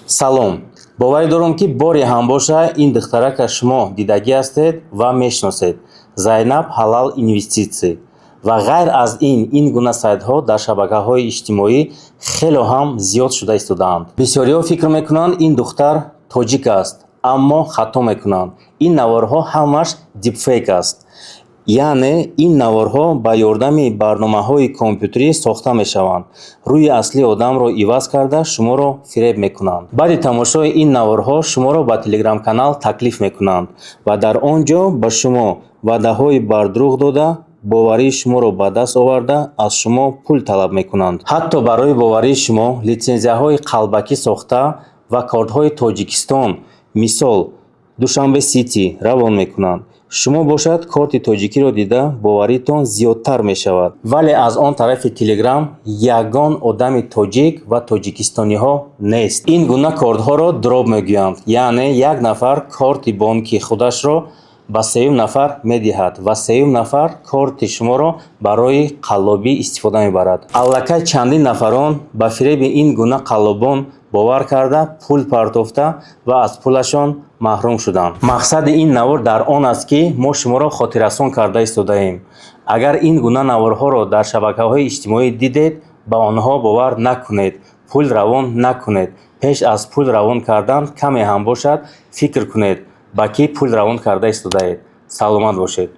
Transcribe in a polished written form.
салом. боварӣ дорам ки боре ҳам боша ин духтарака шумо дидагӣ ҳастед ва мешиносед. Зайнаб Ҳалал инвеститсия. ва ғайр аз ин гуна сайтҳо дар шабакаҳои иҷтимоӣ хело ҳам зиёд шуда истодаанд. бисёриҳо фикр мекунанд ин духтар тоҷик аст, аммо хато мекунанд. Ин наворҳо ҳамаш дипфейк аст. яъне ин наворҳо ба ёрдами барномаҳои компютерӣ сохта мешаванд. рӯи аслии одамро иваз карда шуморо фиреб мекунанд. баъди тамошои ин наворҳо шуморо ба телеграм-канал таклиф мекунанд ва дар он ҷо ба шумо ваъдаҳои бардруғ дода боварии шуморо ба даст оварда аз шумо пул талаб мекунанд. ҳатто барои боварии шумо литсензияҳои қалбакӣ сохта ва кортҳои Тоҷикистон, мисол Душанбе Сити равон мекунанд. шумо бошад корти тоҷикиро дида боваритон зиёдтар мешавад. вале аз он тарафи телеграм ягон одами тоҷик ва тоҷикистониҳо нест. ин гуна кортҳоро дроб мегӯянд, яъне як нафар корти бонкии худашро ба сеюм нафар медиҳад ва сеюм нафар корти шуморо барои қаллобӣ истифода мебарад. аллакай чандин нафарон ба фиреби ин гуна қаллобон бовар карда пул партофта ва аз пулашон маҳрум шуданд. мақсади ин навор дар он аст ки мо шуморо хотиррасон карда истодаем. агар ин гуна наворҳоро дар шабакаҳои иҷтимоӣ дидед, ба онҳо бовар накунед, пул равон накунед. пеш аз пул равон кардан каме ҳам бошад, фикр кунед ба кӣ пул равон карда истодаед. саломат бошед.